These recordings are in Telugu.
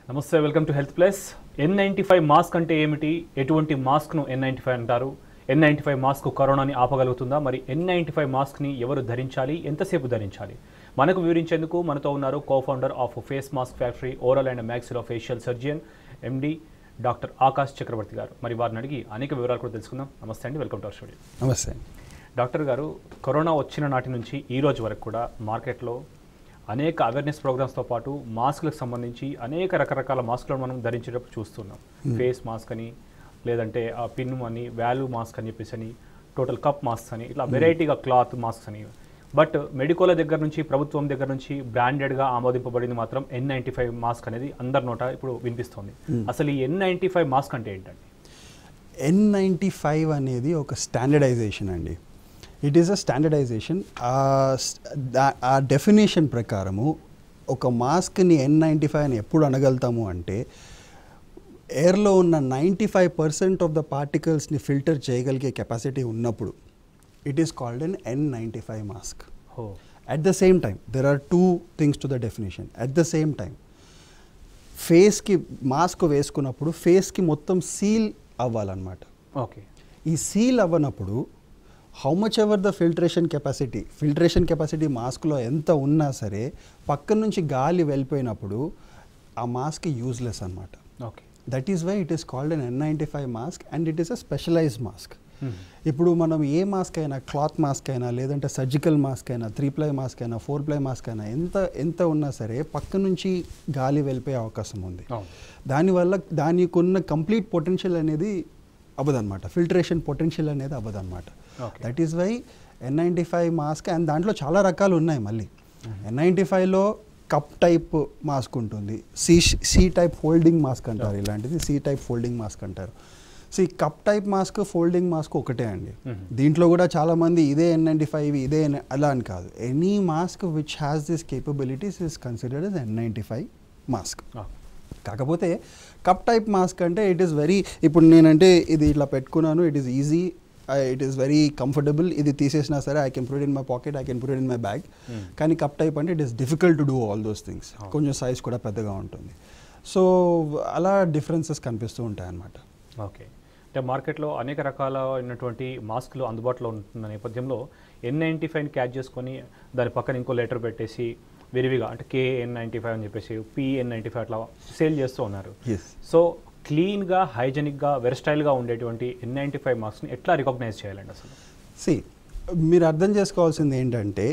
నమస్తే, welcome to health plus. N95 mask అంటే ఏమిటి? ఎటువంటి మాస్క్ను N95 అంటారు? N95 మాస్క్ కరోనాని ఆపగలుగుతుందా? మరి N95 మాస్క్ని ఎవరు ధరించాలి, ఎంతసేపు ధరించాలి? మనకు వివరించేందుకు మనతో ఉన్నారు cofounder of face mask factory, oral and maxillofacial surgeon, MD doctor Akash Chakravarthy గారు. మరి వారిని అడిగి అనేక వివరాలు కూడా తెలుసుకుందాం. నమస్తే అండి, వెల్కమ్ టు అవర్ స్టూడియో. నమస్తే డాక్టర్ గారు, కరోనా వచ్చిన నాటి నుంచి ఈ రోజు వరకు కూడా మార్కెట్లో అనేక అవేర్నెస్ ప్రోగ్రామ్స్తో పాటు మాస్కులకు సంబంధించి అనేక రకరకాల మాస్కులను మనం ధరించేటప్పుడు చూస్తున్నాం. ఫేస్ మాస్క్ అని, లేదంటే ఆ పిన్ అని, వాల్యూ మాస్క్ అని చెప్పేసి అని, టోటల్ కప్ మాస్క్ అని, ఇట్లా వెరైటీగా క్లాత్ మాస్క్స్ అని. బట్ మెడికోల దగ్గర నుంచి, ప్రభుత్వం దగ్గర నుంచి బ్రాండెడ్గా ఆమోదింపబడింది మాత్రం N95 మాస్క్ అనేది అందరి నోట ఇప్పుడు వినిపిస్తుంది. అసలు ఈ N95 మాస్క్ అంటే ఏంటండి? N95 అనేది ఒక స్టాండర్డైజేషన్ అండి. It is a standardization. ఆ డెఫినేషన్ ప్రకారము ఒక మాస్క్ని N95 అని ఎప్పుడు అనగలుగుతాము అంటే, ఎయిర్లో ఉన్న 95% ఆఫ్ ద పార్టికల్స్ని ఫిల్టర్ చేయగలిగే కెపాసిటీ ఉన్నప్పుడు it is called an N95 mask. At the same time there are two things to the definition. At the same time ఫేస్కి మాస్క్ వేసుకున్నప్పుడు ఫేస్కి మొత్తం సీల్ అవ్వాలన్నమాట. ఓకే. ఈ సీల్ అవ్వనప్పుడు how much ever the filtration capacity మాస్క్లో ఎంత ఉన్నా సరే పక్క నుంచి గాలి వెళ్ళిపోయినప్పుడు ఆ మాస్క్ యూజ్లెస్ అనమాట. Okay. That is why it is called an N95 mask and it is a specialized mask. ఇప్పుడు మనం ఏ మాస్క్ అయినా, క్లాత్ మాస్క్ అయినా, లేదంటే సర్జికల్ మాస్క్ అయినా, 3-ply మాస్క్ అయినా, 4-ply మాస్క్ అయినా, ఎంత ఉన్నా సరే పక్క నుంచి గాలి వెళ్ళిపోయే అవకాశం ఉంది. దానివల్ల దానికి ఉన్న కంప్లీట్ పొటెన్షియల్ అనేది అవ్వదన్నమాట, ఫిల్టరేషన్ పొటెన్షియల్ అనేది అవ్వదన్నమాట. That is why N95 mask. And దాంట్లో చాలా రకాలు ఉన్నాయి. మళ్ళీ N95లో కప్ టైప్ మాస్క్ ఉంటుంది, సి టైప్ ఫోల్డింగ్ మాస్క్ అంటారు, ఇలాంటిది సి టైప్ ఫోల్డింగ్ మాస్క్ అంటారు. సో ఈ cup type mask, folding mask ఒకటే అండి. దీంట్లో కూడా చాలామంది ఇదే N95 ఇదే అలా అని కాదు. Any mask which has this capabilities is considered as N95 mask. కాకపోతే కప్ టైప్ మాస్క్ అంటే ఇట్ ఈస్ వెరీ, ఇప్పుడు నేనంటే ఇది ఇట్లా పెట్టుకున్నాను, it is easy, it is very comfortable. ఇది తీసేసినా సరే I can put it in my pocket, I can put it in my bag. కానీ కప్ టైప్ అంటే it is difficult to do all those things. కొంచెం సైజ్ కూడా పెద్దగా ఉంటుంది. సో అలా డిఫరెన్సెస్ కనిపిస్తూ ఉంటాయి అన్నమాట. ఓకే. అంటే మార్కెట్లో అనేక రకాలైనటువంటి మాస్కులు అందుబాటులో ఉంటున్న నేపథ్యంలో N95ని క్యాచ్ చేసుకొని దాని పక్కన ఇంకో లెటర్ పెట్టేసి విరివిగా అంటే KN95 అని చెప్పేసి PN95 అట్లా సేల్ చేస్తూ ఉన్నారు. సో క్లీన్గా, హైజెనిక్గా, వెర్స్టైల్గా ఉండేటువంటి N95 మాస్క్ని ఎట్లా రికగ్నైజ్ చేయాలండి అసలు? మీరు అర్థం చేసుకోవాల్సింది ఏంటంటే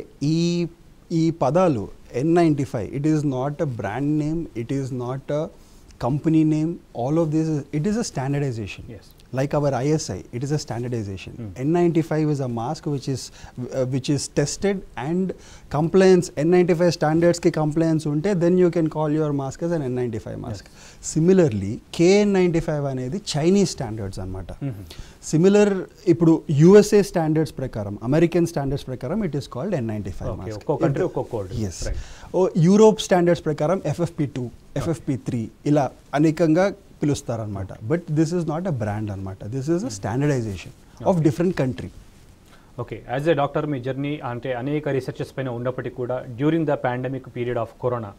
ఈ పదాలు N95 it is not a brand name, it is not a company name, all of this it is a standardization. Yes. Like our ISI, it is a standardization. N95 is a mask which is tested and compliance, N95 standards ki compliance unte, then you can call your mask as an N95 mask. Yes. Similarly KN95 anedi Chinese standards anamata. Similar ఇప్పుడు USA standards ప్రకారం, American standards ప్రకారం it is called N95 mask. ఒక్కో కంట్రీ ఒక్కో కోడ్. Yes. యూరోప్ స్టాండర్డ్స్ ప్రకారం FFP2, FFP3 ఇలా అనేకంగా పిలుస్తారనమాట. But this is not a brand అనమాట, this is a standardization of different country. Okay. As a doctor మీ జర్నీ అంటే అనేక రీసెర్చెస్ పైన ఉన్నప్పటికీ కూడా during the pandemic period of corona,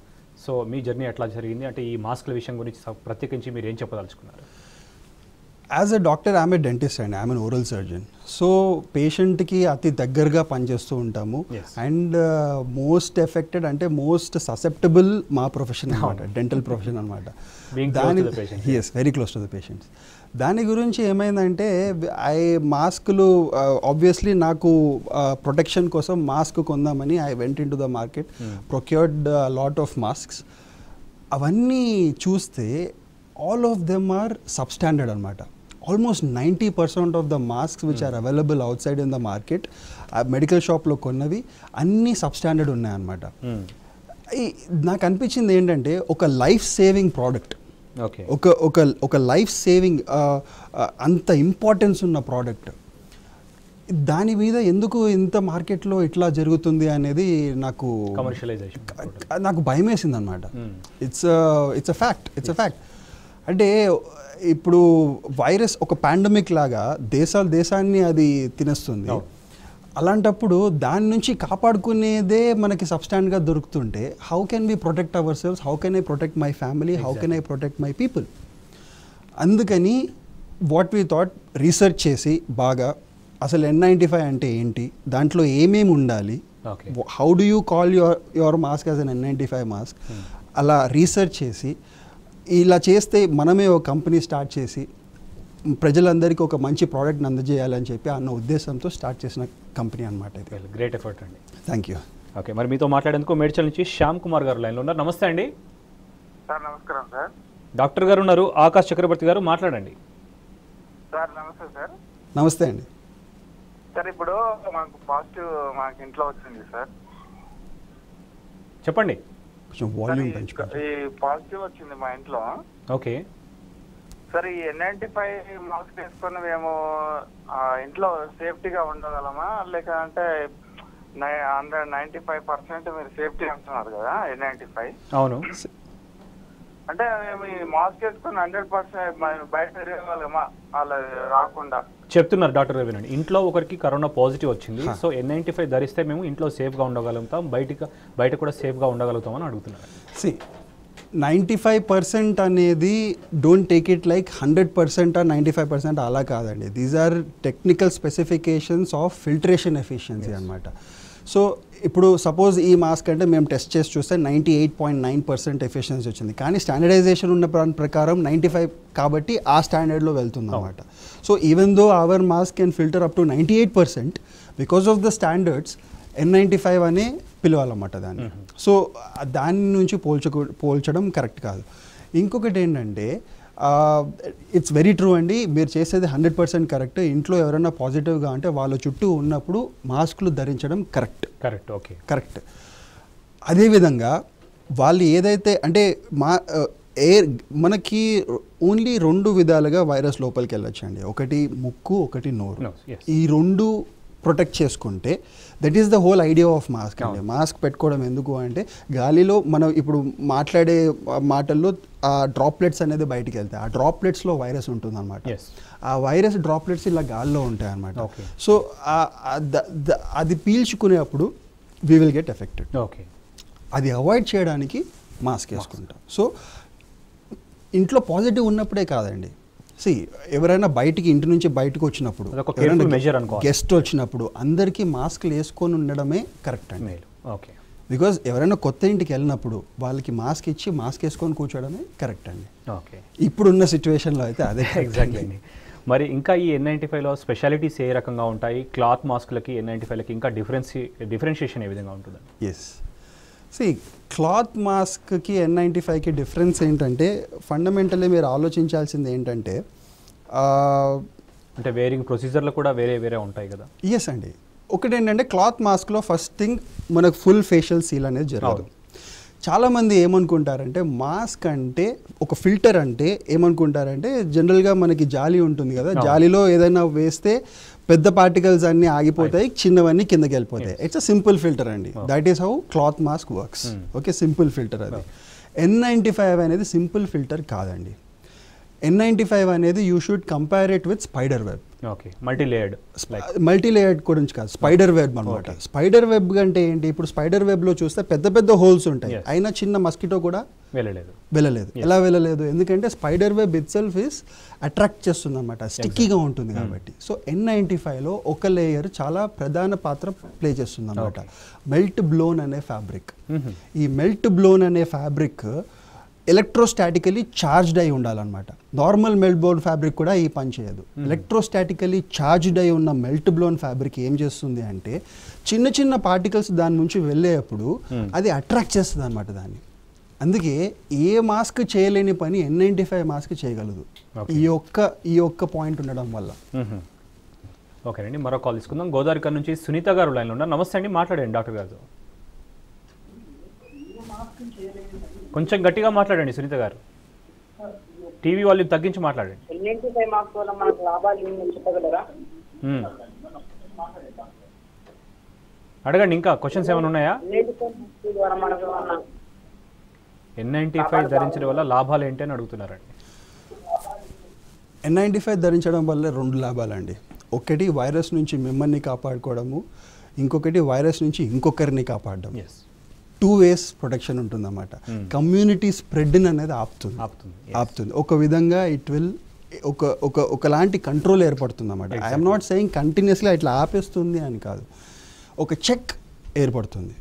so మీ జర్నీ ఎట్లా జరిగింది? అంటే ఈ మాస్క్ల విషయం గురించి ప్రత్యేకించి మీరు ఏం చెప్పదలుచుకున్నారు? As a doctor I'm a dentist and I'm an oral surgeon. So పేషెంట్కి అతి దగ్గరగా పనిచేస్తూ ఉంటాము. అండ్ మోస్ట్ ఎఫెక్టెడ్ అంటే మోస్ట్ ససెప్టబుల్ మా ప్రొఫెషన్ అనమాట, డెంటల్ ప్రొఫెషన్ అనమాట. Yes, very close to the patients. దాని గురించి ఏమైందంటే మాస్కులు ఆబ్వియస్లీ నాకు ప్రొటెక్షన్ కోసం మాస్క్ కొందామని I went in to the market, procured lot of masks. అవన్నీ చూస్తే all of them are substandard anamata. Almost 90% of the masks which are available outside in the market, medical shop lo konnavi anni substandard unnai anamata. నాకు అనిపించింది ఏంటంటే ఒక లైఫ్ సేవింగ్ ప్రోడక్ట్, ఒక లైఫ్ సేవింగ్ అంత ఇంపార్టెన్స్ ఉన్న ప్రోడక్ట్, దాని మీద ఎందుకు ఇంత మార్కెట్లో ఇట్లా జరుగుతుంది అనేది నాకు భయం వేసింది అనమాట. It's a fact. అంటే ఇప్పుడు వైరస్ ఒక పాండమిక్ లాగా దేశాన్ని అది తినేస్తుంది. అలాంటప్పుడు దాని నుంచి కాపాడుకునేదే మనకి సబ్స్టాంట్గా దొరుకుతుంటే how can we protect our cells, how can I protect my family, how can I protect my people. అందుకని వాట్ వీ థాట్ రీసెర్చ్ చేసి బాగా అసలు N95 అంటే ఏంటి, దాంట్లో ఏమేమి ఉండాలి, how do you call your mask as an N95 mask, అలా రీసెర్చ్ చేసి ఇలా చేస్తే మనమే ఒక కంపెనీ స్టార్ట్ చేసి ప్రజలందరికీ ఒక మంచి ప్రోడక్ట్ని అందజేయాలని చెప్పి అన్న ఉద్దేశంతో స్టార్ట్ చేసిన కంపెనీ అనమాట ఇది. గ్రేట్ ఎఫర్ట్ అండి. Thank you. ఓకే, మరి మీతో మాట్లాడేందుకు మేడ్చల్ నుంచి శ్యామ్ కుమార్ గారు లైన్లో ఉన్నారు. నమస్తే అండి సార్. నమస్కారం సార్. డాక్టర్ గారు ఉన్నారు, ఆకాష్ చక్రవర్తి గారు మాట్లాడండి. సార్ నమస్తే సార్. నమస్తే అండి. సార్ ఇప్పుడు మాకు పాజిటివ్ మాకు ఇంట్లో వచ్చింది సార్. చెప్పండి. కొంచెం వాల్యూమ్ పెంచుకోండి. ఈ పాజిటివ్ వచ్చింది మా ఇంట్లో. ఓకే సార్, ఈ N95 మాస్క్ వేసుకొని మేము ఇంట్లో సేఫ్టీగా ఉండగలమా, లేక అంటే 95% మీరు సేఫ్టీ అంటున్నారు కదా N95. అవును. అంటే మేము ఈ మాస్క్ వేసుకొని 100% బయట తిరగగలమా అలా రాకుండా? చెప్తున్నారు డాక్టర్ గారు, వినండి. ఇంట్లో ఒకరికి కరోనా పాజిటివ్ వచ్చింది, సో N95 ధరిస్తే మేము ఇంట్లో సేఫ్గా ఉండగలుగుతాం, బయట కూడా సేఫ్గా ఉండగలుగుతాం అని అడుగుతున్నారు. 95% అనేది డోంట్ టేక్ ఇట్ లైక్ 100% 95% అలా కాదండి. These are technical specifications of filtration efficiency అనమాట. సో ఇప్పుడు సపోజ్ ఈ మాస్క్ అంటే మేము టెస్ట్ చేసి చూస్తే 98.9% ఎఫిషియన్సీ వచ్చింది, కానీ స్టాండర్డైజేషన్ ఉన్న ప్రకారం 95 కాబట్టి ఆ స్టాండర్డ్లో వెళ్తుంది అనమాట. So even though hour mask can filter up to 98%, because of the standards N95 అనే పిలవాలన్నమాట దాన్ని. సో దాని నుంచి పోల్చడం కరెక్ట్ కాదు. ఇంకొకటి ఏంటంటే ఇట్స్ వెరీ ట్రూ అండి, మీరు చేసేది 100% కరెక్ట్. ఇంట్లో ఎవరైనా పాజిటివ్గా అంటే వాళ్ళ చుట్టూ ఉన్నప్పుడు మాస్కులు ధరించడం కరెక్ట్. Okay, correct. అదేవిధంగా వాళ్ళు ఏదైతే అంటే మనకి ఓన్లీ 2 విధాలుగా వైరస్ లోపలికి వెళ్ళొచ్చండి. ఒకటి ముక్కు, ఒకటి నోరు. ఈ 2 ప్రొటెక్ట్ చేసుకుంటే that is the whole idea of mask అండి. మాస్క్ పెట్టుకోవడం ఎందుకు అంటే గాలిలో మనం ఇప్పుడు మాట్లాడే మాటల్లో ఆ డ్రాప్లెట్స్ అనేది బయటికి వెళ్తాయి, ఆ డ్రాప్లెట్స్లో వైరస్ ఉంటుంది అనమాట. ఆ వైరస్ డ్రాప్లెట్స్ ఇలా గాల్లో ఉంటాయి అనమాట. సో అది పీల్చుకునేప్పుడు వీ విల్ గెట్ ఎఫెక్టెడ్. అది అవాయిడ్ చేయడానికి మాస్క్ వేసుకుంటాం. సో ఇంట్లో పాజిటివ్ ఉన్నప్పుడే కాదండి, ఎవరైనా ఇంటి నుంచి బయటకు వచ్చినప్పుడు, గెస్ట్ వచ్చినప్పుడు అందరికీ మాస్క్లు వేసుకొని ఉండడమే కరెక్ట్ అండి. బికాజ్ ఎవరైనా కొత్త ఇంటికి వెళ్ళినప్పుడు వాళ్ళకి మాస్క్ ఇచ్చి మాస్క్ వేసుకొని కూర్చోవడమే కరెక్ట్ అండి. ఇప్పుడున్న సిచ్యువేషన్లో అయితే అదే ఎగ్జాక్ట్లీ అండి. మరి ఇంకా ఈ N95లో స్పెషాలిటీస్ ఏ రకంగా ఉంటాయి? క్లాత్ మాస్క్లకి N95లకి ఇంకా డిఫరెన్షియేషన్ ఏ విధంగా ఉంటుంది? క్లాత్ మాస్క్కి N95కి డిఫరెన్స్ ఏంటంటే ఫండమెంటల్లీ మీరు ఆలోచించాల్సింది ఏంటంటే అంటే వేరింగ్ ప్రొసీజర్లు కూడా వేరే ఉంటాయి కదా. ఎస్ అండి. ఒకటేంటంటే క్లాత్ మాస్క్లో ఫస్ట్ థింగ్ మనకు ఫుల్ ఫేషియల్ సీల్ అనేది జరగదు. చాలామంది ఏమనుకుంటారంటే మాస్క్ అంటే ఒక ఫిల్టర్ అంటే ఏమనుకుంటారంటే జనరల్గా మనకి జాలి ఉంటుంది కదా, జాలిలో ఏదైనా వేస్తే పెద్ద పార్టికల్స్ అన్నీ ఆగిపోతాయి, చిన్నవన్నీ కిందకి వెళ్ళిపోతాయి. ఇట్స్ అ సింపుల్ ఫిల్టర్ అండి. That is how cloth mask works. Okay, simple filter అది. N95 అనేది సింపుల్ ఫిల్టర్ కాదండి. N95 అనేది you should compare it with spider web. Multilayered గురించి కాదు, స్పైడర్ వెబ్ అనమాట. స్పైడర్ వెబ్ అంటే ఏంటి? ఇప్పుడు స్పైడర్ వెబ్లో చూస్తే పెద్ద హోల్స్ ఉంటాయి, అయినా చిన్న మస్కిటో కూడా వెళ్ళలేదు. ఎలా వెళ్ళలేదు? ఎందుకంటే spider web it self is attract చేస్తుంది అనమాట, స్టిక్కీగా ఉంటుంది కాబట్టి. సో N95లో ఒక లేయర్ చాలా ప్రధాన పాత్ర ప్లే చేస్తుంది అనమాట, మెల్ట్ బ్లోన్ అనే ఫ్యాబ్రిక్. ఈ మెల్ట్ బ్లోన్ అనే ఫ్యాబ్రిక్ ఎలక్ట్రోస్టాటికలీ ఛార్జ్డ్ అయి ఉండాలన్నమాట. నార్మల్ మెల్ట్ బ్లోన్ ఫ్యాబ్రిక్ కూడా ఈ పని చేయదు. ఎలక్ట్రోస్టాటికలీ ఛార్జ్డ్ అయి ఉన్న మెల్ట్ బ్లోన్ ఫ్యాబ్రిక్ ఏం చేస్తుంది అంటే చిన్న పార్టికల్స్ దాని నుంచి వెళ్ళేటప్పుడు అది అట్రాక్ట్ చేస్తుంది అనమాట దాన్ని. అందుకే ఏ మాస్క్ చేయలేని పని N95 మాస్క్ చేయగలదు, ఈ ఒక్క పాయింట్ ఉండడం వల్ల. ఓకేనండి, మరో కాల్ తీసుకుందాం. గోదావరి నుంచి సునీత గారు లైన్లో ఉన్నారు. నమస్తే అండి, మాట్లాడండి డాక్టర్ గారు. కొంచెం గట్టిగా మాట్లాడండి సునీత గారు, టీవీ వాల్యూమ్ తగ్గించి మాట్లాడండి. అడగండి, ఇంకా క్వశ్చన్స్ ఏమైనా ఉన్నాయా? N95 ధరించడం వల్ల లాభాలు ఏంటి అని అడుగుతున్నారండి. N95 ధరించడం వల్ల 2 లాభాలండి. ఒకటి వైరస్ నుంచి మిమ్మల్ని కాపాడుకోవడము, ఇంకొకటి వైరస్ నుంచి ఇంకొకరిని కాపాడడం. ఎస్ 2 ways ప్రొటెక్షన్ ఉంటుందన్నమాట. కమ్యూనిటీ స్ప్రెడ్ అనేది ఆపుతుంది ఒక విధంగా. ఇట్ విల్ ఒకలాంటి కంట్రోల్ ఏర్పడుతుంది అన్నమాట. ఐఎమ్ నాట్ సెయింగ్ కంటిన్యూస్గా ఇట్లా ఆపేస్తుంది అని కాదు, ఒక చెక్ ఏర్పడుతుంది.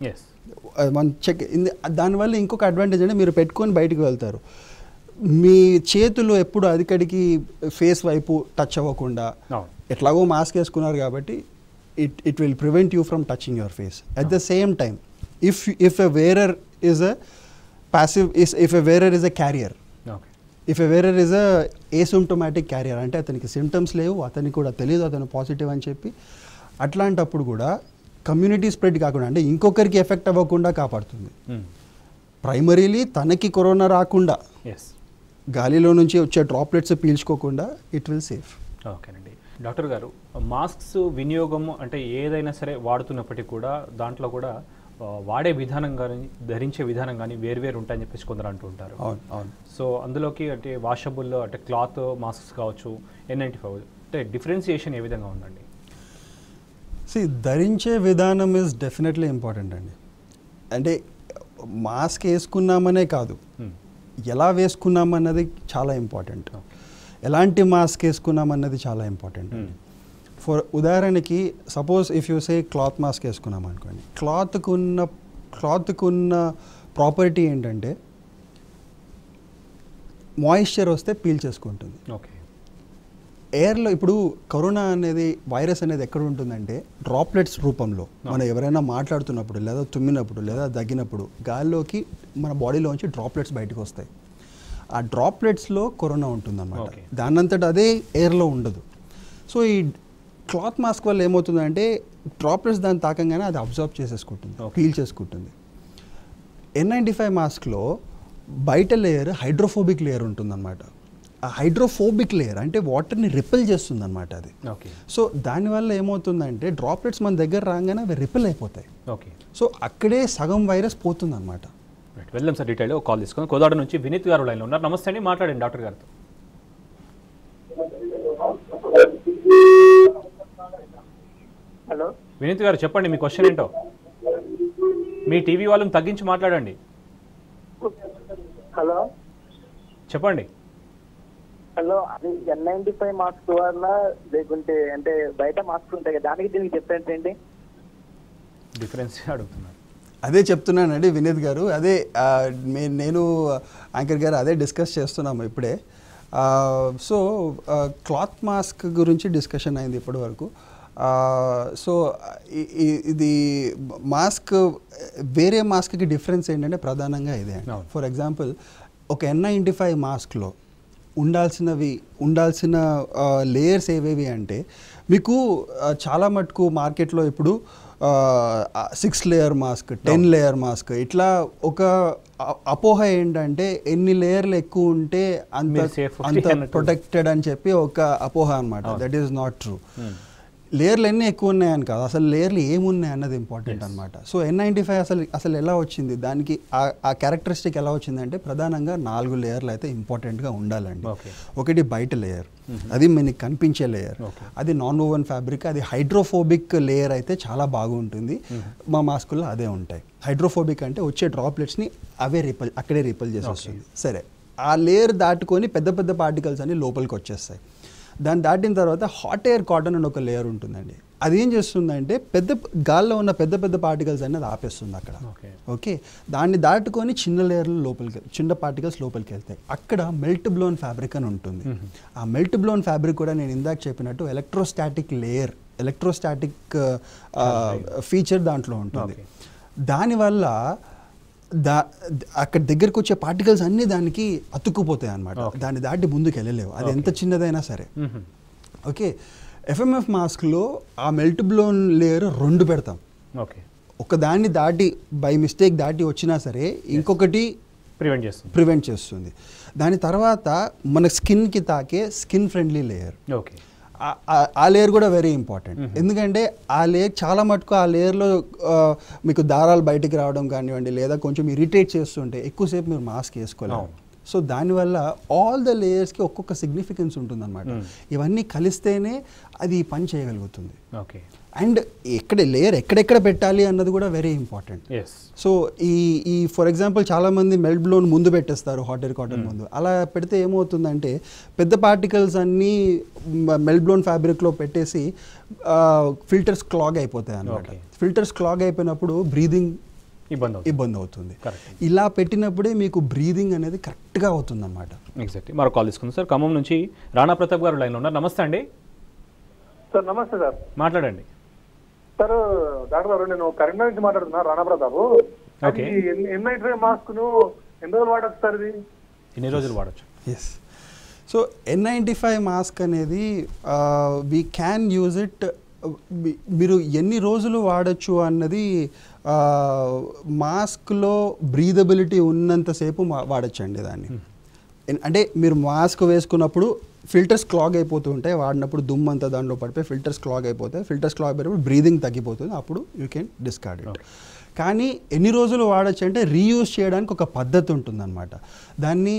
మన చెక్ దానివల్ల ఇంకొక అడ్వాంటేజ్ అంటే మీరు పెట్టుకొని బయటకు వెళ్తారు, మీ చేతులు ఎప్పుడు అదికడికి ఫేస్ వైపు టచ్ అవ్వకుండా, ఎట్లాగో మాస్క్ వేసుకున్నారు కాబట్టి it will prevent you from touching your face. At the same time if a wearer is a passive, if a wearer is a carrier, if a wearer is a asymptomatic carrier అంటే అతనికి సిమ్టమ్స్ లేవు, అతనికి కూడా తెలియదు అతను పాజిటివ్ అని చెప్పి, అట్లాంటప్పుడు కూడా కమ్యూనిటీ స్ప్రెడ్ కాకుండా అంటే ఇంకొకరికి ఎఫెక్ట్ అవ్వకుండా కాపాడుతుంది. ప్రైమరీలీ తనకి కరోనా రాకుండా, గాలిలో నుంచి వచ్చే డ్రాప్లెట్స్ పీల్చుకోకుండా ఇట్ విల్ సేఫ్. ఓకేనండి. డాక్టర్ గారు, మాస్క్స్ వినియోగం అంటే ఏదైనా సరే వాడుతున్నప్పటికీ కూడా దాంట్లో కూడా వాడే విధానం కానీ ధరించే విధానం కానీ వేరు ఉంటాయని చెప్పేసి కొందరు అంటూ ఉంటారు. అవును. సో అందులోకి అంటే వాషబుల్ అంటే క్లాత్ మాస్క్స్ కావచ్చు, N95 అంటే డిఫరెన్సియేషన్ ఏ విధంగా ఉందండి? ధరించే విధానం ఈజ్ డెఫినెట్లీ ఇంపార్టెంట్ అండి. అంటే మాస్క్ వేసుకున్నామనే కాదు, ఎలా వేసుకున్నామన్నది చాలా ఇంపార్టెంట్. ఎలాంటి మాస్క్ వేసుకున్నామన్నది చాలా ఇంపార్టెంట్. ఫర్ ఉదాహరణకి suppose if you say cloth mask వేసుకున్నాం అనుకోండి, క్లాత్కున్న ప్రాపర్టీ ఏంటంటే మాయిశ్చర్ వస్తే పీల్ చేసుకుంటుంది. ఓకే. ఎయిర్లో ఇప్పుడు కరోనా అనేది వైరస్ అనేది ఎక్కడ ఉంటుందంటే డ్రాప్లెట్స్ రూపంలో, మనం ఎవరైనా మాట్లాడుతున్నప్పుడు లేదా తుమ్మినప్పుడు లేదా దగ్గినప్పుడు గాల్లోకి మన బాడీలోంచి డ్రాప్లెట్స్ బయటకు వస్తాయి. ఆ డ్రాప్లెట్స్లో కరోనా ఉంటుందన్నమాట. దానంతట అదే ఎయిర్లో ఉండదు. సో ఈ క్లాత్ మాస్క్ వల్ల ఏమవుతుందంటే డ్రాప్లెట్స్ దాన్ని తాకంగానే అది అబ్జర్వ్ చేసేసుకుంటుంది, పీల్ చేసుకుంటుంది. N95 మాస్క్లో బయట లేయర్ హైడ్రోఫోబిక్ లేయర్ ఉంటుందన్నమాట. ఆ హైడ్రోఫోబిక్ లేయర్ అంటే వాటర్ని రిపెల్ చేస్తుంది అనమాట అది. సో దానివల్ల ఏమవుతుందంటే డ్రాప్లెట్స్ మన దగ్గర రాగానే అవి రిపెల్ అయిపోతాయి. సో అక్కడే సగం వైరస్ పోతుంది అనమాట. వెళ్దాం సార్, డీటెయిల్ కాల్ తీసుకుందాం. కోదాడ నుంచి వినీత్ గారు లైన్లో ఉన్నారు. నమస్తే అండి, మాట్లాడండి డాక్టర్ గారితో. హలో వినీత్ గారు, చెప్పండి మీ క్వశ్చన్ ఏంటో. మీ టీవీ వాళ్ళని తగ్గించి మాట్లాడండి. హలో చెప్పండి. హలో, అది N95 మాస్క్ వల్ల లేకుంటే అంటే బయట మాస్క్ ఉంటాయి కదా, దానికి దీనికి డిఫరెన్స్ ఏంటి? డిఫరెన్స్ అడుగుతున్నారు. అదే చెప్తున్నానండి వినీత్ గారు, అదే నేను యాంకర్ గారు అదే డిస్కస్ చేస్తున్నాము ఇప్పుడే. సో క్లాత్ మాస్క్ గురించి డిస్కషన్ అయింది ఇప్పటి వరకు. సో ఇది మాస్క్ వేరే మాస్క్కి డిఫరెన్స్ ఏంటంటే ప్రధానంగా ఇదే. ఫర్ ఎగ్జాంపుల్ ఒక N95 మాస్క్లో ఉండాల్సిన లేయర్స్ ఏవేవి అంటే మీకు చాలా మటుకు మార్కెట్లో ఇప్పుడు 6 లేయర్ మాస్క్, 10 లేయర్ మాస్క్, ఇట్లా ఒక అపోహ ఏంటంటే ఎన్ని లేయర్లు ఎక్కువ ఉంటే అంత ప్రొటెక్టెడ్ అని చెప్పి ఒక అపోహ అనమాట. That is not true. లేయర్లు ఎన్ని ఎక్కువ ఉన్నాయని కాదు, అసలు లేయర్లు ఏమున్నాయి అన్నది ఇంపార్టెంట్ అనమాట. సో N95 అసలు ఎలా వచ్చింది, దానికి ఆ క్యారెక్టరిస్టిక్ ఎలా వచ్చిందంటే ప్రధానంగా 4 లేయర్లు అయితే ఇంపార్టెంట్గా ఉండాలండి. ఒకటి బయట లేయర్, అది మనకి కనిపించే లేయర్, అది నాన్ ఓవెన్ ఫ్యాబ్రిక్, అది హైడ్రోఫోబిక్ లేయర్ అయితే చాలా బాగుంటుంది. మా మాస్కుల్లో అదే ఉంటాయి. హైడ్రోఫోబిక్ అంటే వచ్చే డ్రాప్లెట్స్ని అక్కడే రిపెల్ చేసేస్తుంది. సరే, ఆ లేయర్ దాటుకొని పెద్ద పెద్ద పార్టికల్స్ అన్ని లోపలికి వచ్చేస్తాయి. దాన్ని దాటిన తర్వాత హాట్ ఎయిర్ కాటన్ అని ఒక లేయర్ ఉంటుందండి. అది ఏం చేస్తుందంటే గాల్లో ఉన్న పెద్ద పెద్ద పార్టికల్స్ అనేది ఆపేస్తుంది అక్కడ. ఓకే, దాన్ని దాటుకొని చిన్న పార్టికల్స్ లోపలికి వెళ్తాయి. అక్కడ మెల్ట్ బ్లోన్ ఫ్యాబ్రిక్ అని ఉంటుంది. ఆ మెల్ట్ బ్లోన్ ఫ్యాబ్రిక్ కూడా నేను ఇందాక చెప్పినట్టు ఎలక్ట్రోస్టాటిక్ ఫీచర్ దాంట్లో ఉంటుంది. దానివల్ల అక్కడ దగ్గరకు వచ్చే పార్టికల్స్ అన్నీ దానికి అతుక్కుపోతాయి అన్నమాట. దాన్ని దాటి ముందుకు వెళ్ళలేవు, అది ఎంత చిన్నదైనా సరే. ఓకే, FMF మాస్క్లో ఆ మెల్ట్ బ్లోన్ లేయర్ 2 పెడతాం. ఒక దాన్ని దాటి బై మిస్టేక్ దాటి వచ్చినా సరే ఇంకొకటి ప్రివెంట్ చేస్తుంది. దాని తర్వాత మన స్కిన్కి తాకే స్కిన్ ఫ్రెండ్లీ లేయర్. ఆ లేయర్ కూడా వెరీ ఇంపార్టెంట్. ఎందుకంటే ఆ లేయర్ చాలా మటుకు ఆ లేయర్లో మీకు దారాలు బయటికి రావడం కానివ్వండి, లేదా కొంచెం ఇరిటేట్ చేస్తుంటే ఎక్కువసేపు మీరు మాస్క్ వేసుకోలేరు. సో దానివల్ల ఆల్ ద లేయర్స్కి ఒక్కొక్క సిగ్నిఫికెన్స్ ఉంటుందన్నమాట. ఇవన్నీ కలిస్తేనే అది పని చేయగలుగుతుంది. ఓకే. అండ్ ఎక్కడెక్కడ పెట్టాలి అన్నది కూడా వెరీ ఇంపార్టెంట్. సో ఈ ఫర్ ఎగ్జాంపుల్ చాలామంది మెల్ట్ బ్లోన్ ముందు పెట్టేస్తారు, హాట్ ఎయిర్ కాటన్ ముందు. అలా పెడితే ఏమవుతుందంటే పెద్ద పార్టికల్స్ అన్నీ మెల్ట్ బ్లోన్ ఫ్యాబ్రిక్లో పెట్టేసి ఫిల్టర్స్ క్లాగ్ అయిపోతాయి అన్నమాట. ఫిల్టర్స్ క్లాగ్ అయిపోయినప్పుడు బ్రీదింగ్ ఇబ్బంది అవుతుంది. ఇలా పెట్టినప్పుడే మీకు బ్రీదింగ్ అనేది కరెక్ట్గా అవుతుంది అన్నమాట. ఎగ్జాక్ట్లీ. మరో కాల్ తీసుకుందాం సార్. ఖమ్మం నుంచి రాణా ప్రతాప్ గారు లైన్లో ఉన్నారు. నమస్తే అండి సార్. నమస్తే సార్. మాట్లాడండి సార్. డాక్టర్ గారు, నేను కరీంనగర్ నుంచి మాట్లాడుతున్నా, రాణా ప్రతాప్. N95 మాస్క్ ను ఎన్ని రోజులు వాడచ్చు సార్? ఇది ఎన్ని రోజులు వాడచ్చు? ఎస్. సో N95 మాస్క్ అనేది వీ క్యాన్ యూజ్ ఇట్. మీరు ఎన్ని రోజులు వాడచ్చు అన్నది మాస్క్లో బ్రీదబిలిటీ ఉన్నంతసేపు వాడచ్చండి దాన్ని. అంటే మీరు మాస్క్ వేసుకున్నప్పుడు ఫిల్టర్స్ క్లాగ్ అయిపోతూ ఉంటాయి, వాడినప్పుడు దుమ్ము అంతా దాంట్లో పడిపోయి ఫిల్టర్స్ క్లాగ్ అయిపోతాయి. ఫిల్టర్స్ క్లాగ్ అయిపోయినప్పుడు బ్రీదింగ్ తగ్గిపోతుంది, అప్పుడు యూ కెన్ డిస్కార్డ్ ఇట్. కానీ ఎన్ని రోజులు వాడచ్చు అంటే రీయూజ్ చేయడానికి ఒక పద్ధతి ఉంటుందన్నమాట. దాన్ని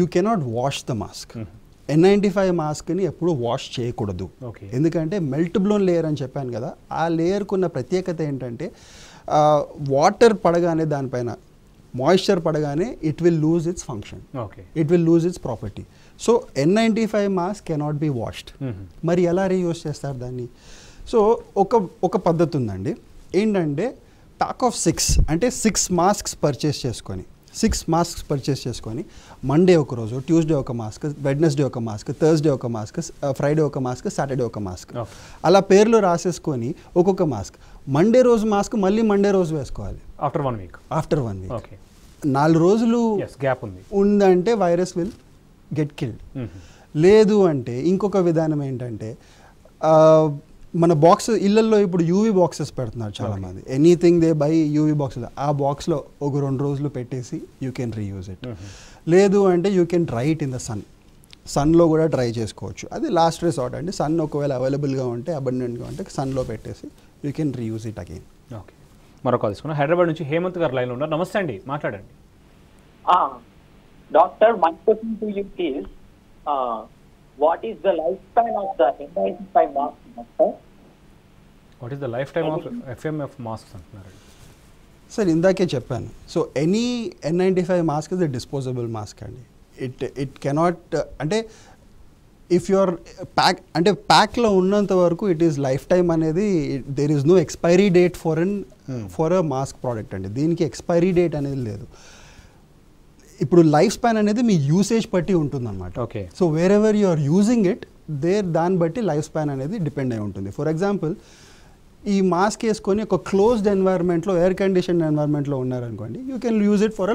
you cannot wash the mask. N95 మాస్క్ని ఎప్పుడు వాష్ చేయకూడదు. ఎందుకంటే మెల్ట్ బ్లోన్ లేయర్ అని చెప్పాను కదా, ఆ లేయర్కు ఉన్న ప్రత్యేకత ఏంటంటే వాటర్ పడగానే, దానిపైన మాయిశ్చర్ పడగానే it will lose it's function, it will lose it's property. So N95 mask cannot be washed. మరి ఎలా రీయూజ్ చేస్తారు దాన్ని? సో ఒక పద్ధతి ఉందండి. ఏంటంటే ప్యాక్ ఆఫ్ 6 అంటే 6 మాస్క్స్ పర్చేస్ చేసుకొని మండే ఒక రోజు, ట్యూస్డే ఒక మాస్క్, వెడ్నెస్డే ఒక మాస్క్, థర్స్డే ఒక మాస్క్, ఫ్రైడే ఒక మాస్క్, సాటర్డే ఒక మాస్క్, అలా పేర్లు రాసేసుకొని ఒక్కొక్క మాస్క్. మండే రోజు మాస్క్ మళ్ళీ మండే రోజు వేసుకోవాలి ఆఫ్టర్ 1 వీక్. 4 రోజులు గ్యాప్ ఉందంటే వైరస్ విల్ గెట్ కిల్డ్. లేదు అంటే ఇంకొక విధానం ఏంటంటే మన ఇళ్ళల్లో ఇప్పుడు యూవీ బాక్సెస్ పెడుతున్నారు చాలామంది. Anything they by UV boxes, ఆ బాక్స్లో ఒక 2 రోజులు పెట్టేసి యూ కెన్ రీయూజ్ ఇట్. లేదు అంటే you can dry it in the సన్లో కూడా డ్రై చేసుకోవచ్చు. అది లాస్ట్ రిసార్ట్ అండి. సన్ ఒకవేళ అవైలబుల్గా ఉంటే, అబండెంట్గా ఉంటే సన్లో పెట్టేసి you can reuse it again. Okay. మరో కాల్ తీసుకున్నాం. హైదరాబాద్ నుంచి హేమంత్ గారు లైన్లో ఉన్నారు. నమస్తే అండి, మాట్లాడండి. Doctor, my question to you is what is the lifespan of the N95 mask, doctor? What is the lifetime of FMF masks అంటున్నారు సార్? ఇందాకే చెప్పాను. So any N95 mask is a disposable mask అండి. ఇట్ కెనాట్, అంటే ఇఫ్ యువర్ ప్యాక్లో ఉన్నంత వరకు ఇట్ ఈస్ లైఫ్ టైమ్ అనేది, there is no expiry date for a mask product అండి. దీనికి ఎక్స్పైరీ డేట్ అనేది లేదు. ఇప్పుడు లైఫ్ స్పాన్ అనేది మీ యూసేజ్ బట్టి ఉంటుందన్నమాట. Okay. So wherever you are using it, దాన్ని బట్టి లైఫ్ స్పాన్ అనేది డిపెండ్ అయి ఉంటుంది. ఫర్ ఎగ్జాంపుల్, ఈ మాస్క్ వేసుకొని ఒక క్లోజ్డ్ ఎన్వైర్న్మెంట్లో, ఎయిర్ కండిషన్ ఎన్వైర్న్మెంట్లో ఉన్నారనుకోండి, you can use it for a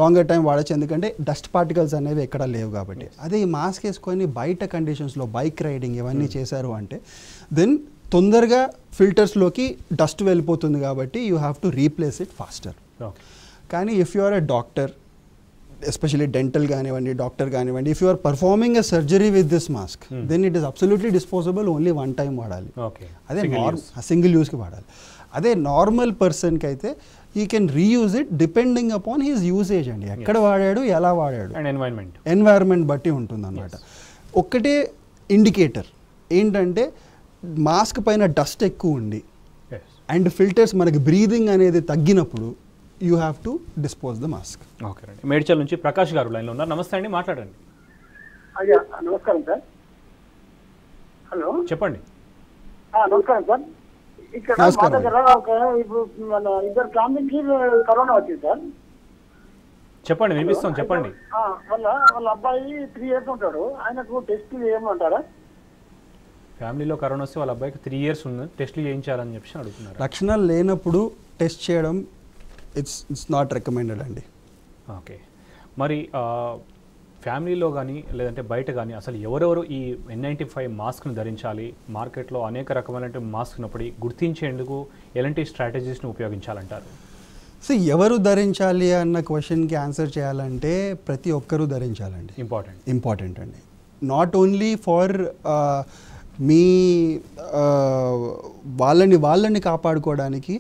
longer time వాడచ్చు. ఎందుకంటే డస్ట్ పార్టికల్స్ అనేవి ఎక్కడ లేవు కాబట్టి. అదే ఈ మాస్క్ వేసుకొని బయట కండిషన్స్లో బైక్ రైడింగ్ ఇవన్నీ చేశారు అంటే దెన్ తొందరగా ఫిల్టర్స్లోకి డస్ట్ వెళ్ళిపోతుంది కాబట్టి you have to replace it faster. కానీ if you are a doctor, especially dental కానివ్వండి, డాక్టర్ కానివ్వండి, if you are performing a surgery with this mask, then it is absolutely disposable, only 1 time వాడాలి. అదే సింగిల్ యూస్కి వాడాలి. అదే నార్మల్ పర్సన్కి అయితే ఈ can reuse it depending upon his usage అండి. ఎక్కడ వాడాడు, ఎలా వాడాడు, ఎన్వైర్న్మెంట్ బట్టి ఉంటుంది అన్నమాట. ఒక్కటే ఇండికేటర్ ఏంటంటే మాస్క్ పైన డస్ట్ ఎక్కువ ఉండి అండ్ ఫిల్టర్స్ మనకి బ్రీదింగ్ అనేది తగ్గినప్పుడు you have to dispose the mask. Okay అండి. మేడ్చల్ నుంచి ప్రకాష్ గారు లైన్లో ఉన్నారు. నమస్తే అండి, మాట్లాడండి. అయ్యా నమస్కారం సార్. హలో, చెప్పండి. నమస్కారం సార్. ఇక్కడ మా దగ్గర ఇప్పుడు మన 2 ఫ్యామిలీకి కరోనా వచ్చింది సార్. చెప్పండి, వినిపిస్తాం, చెప్పండి. వాళ్ళ అబ్బాయి 3 years ఉంటాడు, ఆయనకు టెస్ట్ చేయమంటారా? ఫ్యామిలీలో కరోనా వస్తే వాళ్ళ అబ్బాయికి 3 years ఉంది, టెస్ట్లు చేయించాలని చెప్పి అడుగుతున్నారు. లక్షణాలు లేనప్పుడు టెస్ట్ చేయడం ఇట్స్ నాట్ రికమెండెడ్ అండి. ఓకే. మరి ఫ్యామిలీలో కానీ లేదంటే బయట కానీ అసలు ఎవరెవరు ఈ N95 మాస్క్ను ధరించాలి? మార్కెట్లో అనేక రకమైన మాస్క్ ఉన్నప్పుడు గుర్తించేందుకు ఎలాంటి స్ట్రాటజీస్ని ఉపయోగించాలంటారు? సో ఎవరు ధరించాలి అన్న క్వశ్చన్కి ఆన్సర్ చేయాలంటే ప్రతి ఒక్కరూ ధరించాలండి. ఇంపార్టెంట్ అండి. నాట్ ఓన్లీ ఫర్ మీ వాళ్ళని కాపాడుకోవడానికి,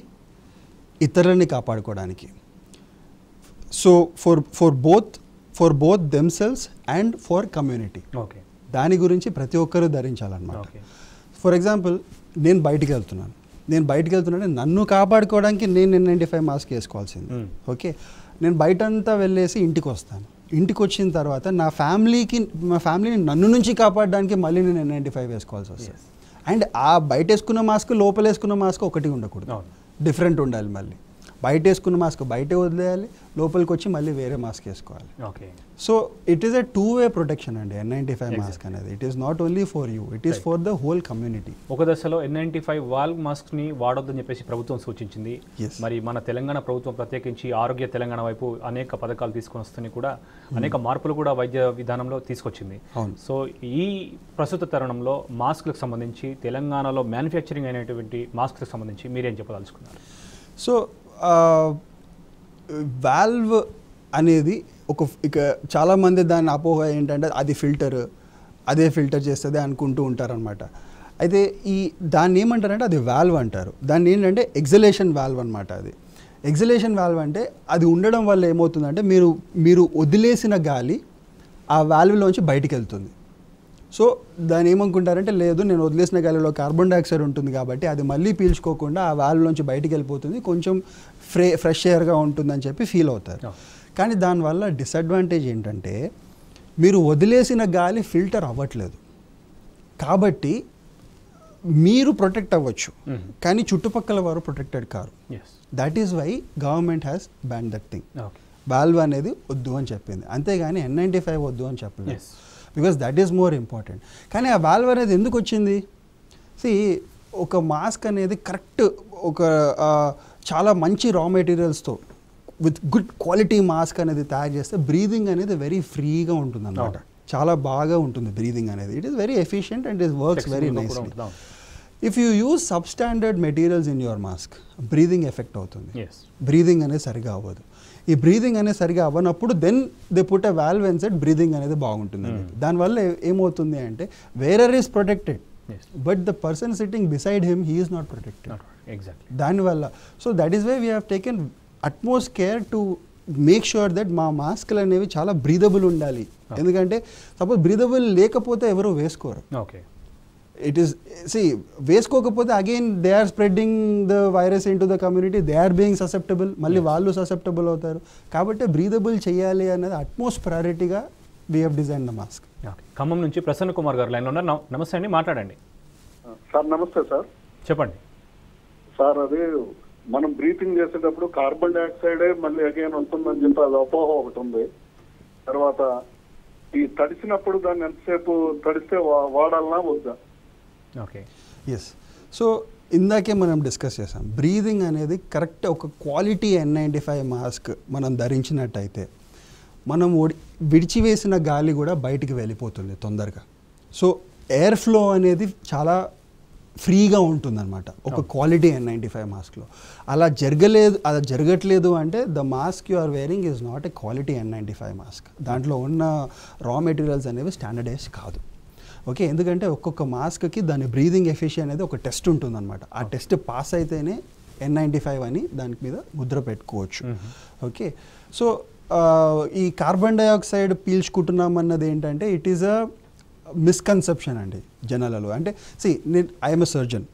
ఇతరులని కాపాడుకోవడానికి. So for both for both themselves and for community. Okay. దాని గురించి ప్రతి ఒక్కరూ ధరించాలన్నమాట. ఓకే. ఫర్ ఎగ్జాంపుల్ నేను బయటికి వెళ్తున్నాను, నన్ను కాపాడుకోవడానికి నేను N95 మాస్క్ వేసుకోవాల్సింది. ఓకే, నేను బయటంతా వెళ్ళేసి ఇంటికి వస్తాను. ఇంటికి వచ్చిన తర్వాత మా ఫ్యామిలీని నన్ను నుంచి కాపాడడానికి మళ్ళీ నేను N95 వేసుకోవాల్సి వస్తుంది. అండ్ ఆ బయట వేసుకున్న మాస్క్ లోపల వేసుకున్న మాస్క్ ఒకటి ఉండకూడదు, డిఫరెంట్ ఉండాలి. మళ్ళీ బయట వేసుకున్న మాస్క్ బయటే వదిలేయాలి, లోపలికి వచ్చి మళ్ళీ వేరే మాస్క్ వేసుకోవాలి. Okay. So it is a 2-way protection అండి N95 మాస్క్ అనేది. It is not only for you, it is for the whole community. ఒక దశలో N95 వాల్వ్ మాస్క్ని వాడొద్దని చెప్పేసి ప్రభుత్వం సూచించింది. మరి మన తెలంగాణ ప్రభుత్వం ప్రత్యేకించి ఆరోగ్య తెలంగాణ వైపు అనేక పథకాలు తీసుకొని వస్తూనే కూడా అనేక మార్పులు కూడా వైద్య విధానంలో తీసుకొచ్చింది. సో ఈ ప్రస్తుత తరుణంలో మాస్క్లకు సంబంధించి తెలంగాణలో మ్యానుఫ్యాక్చరింగ్ అయినటువంటి మాస్క్లకు సంబంధించి మీరేం చెప్పదలుచుకున్నారు? సో వాల్వ్ అనేది ఇక చాలామంది దాని అపోహ ఏంటంటే అది అదే ఫిల్టర్ చేస్తుంది అనుకుంటూ ఉంటారనమాట. అయితే దాన్ని ఏమంటారంటే అది వాల్వ్ అంటారు. దాన్ని ఏంటంటే ఎగ్జలేషన్ వాల్వ్ అనమాట. అది ఎగ్జలేషన్ వాల్వ్ అంటే అది ఉండడం వల్ల ఏమవుతుందంటే మీరు వదిలేసిన గాలి ఆ వాల్వ్లోంచి బయటికి వెళ్తుంది. సో దాన్ని ఏమనుకుంటారంటే లేదు, నేను వదిలేసిన గాలిలో కార్బన్ డైఆక్సైడ్ ఉంటుంది కాబట్టి అది మళ్ళీ పీల్చుకోకుండా ఆ వాల్వ్లోంచి బయటికి వెళ్ళిపోతుంది, కొంచెం ఫ్రెష్ ఎయిర్గా ఉంటుందని చెప్పి ఫీల్ అవుతారు. కానీ దానివల్ల డిసడ్వాంటేజ్ ఏంటంటే మీరు వదిలేసిన గాలి ఫిల్టర్ అవ్వట్లేదు, కాబట్టి మీరు ప్రొటెక్ట్ అవ్వచ్చు కానీ చుట్టుపక్కల వారు ప్రొటెక్టెడ్ కారు. That is why government has ban that thing. Valve అనేది వద్దు అని చెప్పింది, అంతేగాని N95 వద్దు అని చెప్పలేదు, because that is more important. కానీ ఆ వాల్వ్ అనేది ఎందుకు వచ్చింది? ఒక మాస్క్ అనేది కరెక్ట్ చాలా మంచి రా మెటీరియల్స్తో విత్ గుడ్ క్వాలిటీ మాస్క్ అనేది తయారు చేస్తే బ్రీదింగ్ అనేది వెరీ ఫ్రీగా ఉంటుంది అన్నమాట. చాలా బాగా ఉంటుంది బ్రీదింగ్ అనేది. It is very efficient and it works very nicely. If you use substandard materials in your mask breathing effect అవుతుంది, బ్రీదింగ్ అనేది సరిగా అవ్వదు. ఈ బ్రీదింగ్ అనేది సరిగా అవ్వనప్పుడు then they put a valve and set breathing అనేది బాగుంటుంది. దానివల్ల ఏమవుతుంది అంటే wearer is protected but the person sitting beside him he is not protected. దానివల్ల so that is why we have taken utmost care to make sure that మా మాస్క్లు అనేవి చాలా బ్రీదబుల్ ఉండాలి. ఎందుకంటే సపోజ్ బ్రీదబుల్ లేకపోతే ఎవరు వేసుకోరు. ఇట్ ఈస్ వేసుకోకపోతే again they are spreading the virus in to the community, they are being susceptible, మళ్ళీ వాళ్ళు ససెప్టబుల్ అవుతారు. కాబట్టి బ్రీదబుల్ చేయాలి అనేది అట్మోస్ట్ ప్రయారిటీగా we have design the mask. Khammam నుంచి ప్రసన్న కుమార్ గారు లైన్లో ఉన్నారు. నమస్తే అండి, మాట్లాడండి సార్. నమస్తే సార్. చెప్పండి సార్. అది మనం బ్రీతింగ్ చేసేటప్పుడు కార్బన్ డైఆక్సైడే మళ్ళీ అగైన్ ఉంటుందని చెప్పి అది అపోహ ఒకటి ఉంది. తర్వాత ఈ తడిసినప్పుడు దాన్ని ఎంతసేపు తడిస్తే వాడాలన్నా వద్దా? Okay, yes. సో ఇందాకే మనం డిస్కస్ చేసాం, బ్రీదింగ్ అనేది కరెక్ట్ ఒక క్వాలిటీ N95 మాస్క్ మనం ధరించినట్టయితే మనం విడిచివేసిన గాలి కూడా బయటికి వెళ్ళిపోతుంది తొందరగా. సో ఎయిర్ ఫ్లో అనేది చాలా ఫ్రీగా ఉంటుందన్నమాట ఒక క్వాలిటీ N95 మాస్క్లో. అలా జరగట్లేదు అంటే the mask you are wearing is not a quality N95 mask. దాంట్లో ఉన్న రా మెటీరియల్స్ అనేవి స్టాండర్డైజ్ కాదు. ఓకే, ఎందుకంటే ఒక్కొక్క మాస్క్కి దాని బ్రీదింగ్ ఎఫిషియన్సీ అనేది ఒక టెస్ట్ ఉంటుందన్నమాట. ఆ టెస్ట్ పాస్ అయితేనే N95 అని దాని మీద ముద్ర పెట్టుకోవచ్చు. ఓకే, సో ఈ కార్బన్ డైఆక్సైడ్ పీల్చుకుంటున్నాం అన్నది ఏంటంటే ఇట్ ఈస్ అ మిస్కన్సెప్షన్ అండి జనాలలో. అంటే ఐఎమ్ ఎ సర్జన్,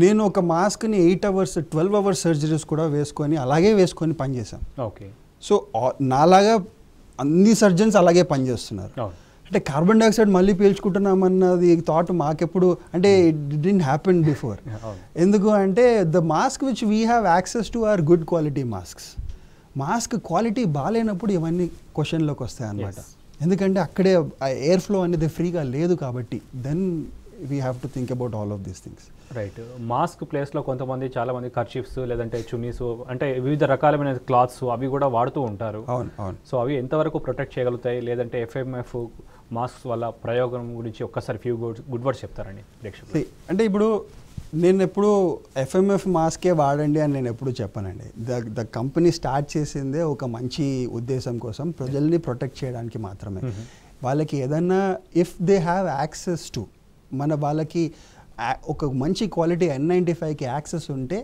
నేను ఒక మాస్క్ని 8 hours 12 hours సర్జరీస్ కూడా అలాగే వేసుకొని పనిచేశాను. ఓకే, సో నాలాగా అన్ని సర్జన్స్ అలాగే పనిచేస్తున్నారు. అంటే కార్బన్ డైఆక్సైడ్ మళ్ళీ పీల్చుకుంటున్నామన్నది థాట్ మాకెప్పుడు అంటే ఇట్ డిడ్ంట్ హ్యాపెన్ బిఫోర్. ఎందుకు అంటే the mask which we have access to are good quality masks. Mask quality బాగాలేనప్పుడు ఇవన్నీ క్వశ్చన్లోకి వస్తాయి అన్నమాట. ఎందుకంటే అక్కడే ఎయిర్ ఫ్లో అనేది ఫ్రీగా లేదు కాబట్టి then we have to think about all of these things. Right. Mask ప్లేస్లో చాలామంది కర్చీఫ్స్ లేదంటే చున్నీస్ అంటే వివిధ రకాలమైన క్లాత్స్ అవి కూడా వాడుతూ ఉంటారు. అవును అవును. సో అవి ఎంతవరకు ప్రొటెక్ట్ చేయగలుగుతాయి, లేదంటే FMF మాస్క్ వల్ల ప్రయోగం గురించి ఒక్కసారి ఫ్యూ గుడ్ వర్డ్స్ చెప్తారండి ప్రేక్షకులు? అంటే ఇప్పుడు నేను ఎప్పుడు FMF మాస్కే వాడండి అని నేను ఎప్పుడు చెప్పానండి. ద కంపెనీ స్టార్ట్ చేసిందే ఒక మంచి ఉద్దేశం కోసం, ప్రజల్ని ప్రొటెక్ట్ చేయడానికి మాత్రమే. వాళ్ళకి ఏదన్నా if they have access to వాళ్ళకి ఒక మంచి క్వాలిటీ N95కి యాక్సెస్ ఉంటే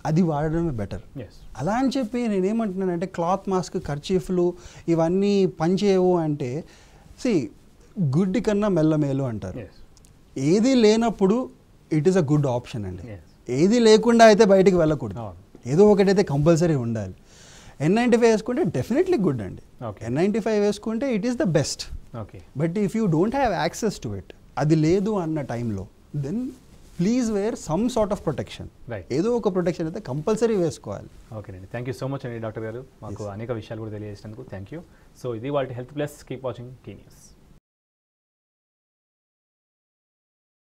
అది వాడడమే బెటర్. ఎస్ అలా అని చెప్పి నేనేమంటున్నానంటే క్లాత్ మాస్క్, కర్చీఫ్లు ఇవన్నీ పనిచేయవు అంటే, గుడ్డి కన్నా మెల్లమేలు అంటారు. ఎస్ ఏది లేనప్పుడు it is a good option అండి. Yes. ఏది లేకుండా అయితే బయటికి వెళ్ళకూడదు. అవును. ఏదో ఒకటైతే కంపల్సరీ ఉండాలి. N95 వేసుకుంటే డెఫినెట్లీ గుడ్ అండి. Okay. N95 వేసుకుంటే it is the best. Okay but if you don't have access to it, అది లేదు అన్న టైంలో, then please wear some sort of protection. Right. ఏదో ఒక ప్రొటెక్షన్ అయితే కంపల్సరీ వేసుకోవాలి. ఓకేనండి, థ్యాంక్ యూ సో మచ్ అండి డాక్టర్ గారు, మాకు అనేక విషయాలు కూడా తెలియజేసినందుకు థ్యాంక్ యూ. సో ఇది వాళ్ళ health plus. Keep watching tea news.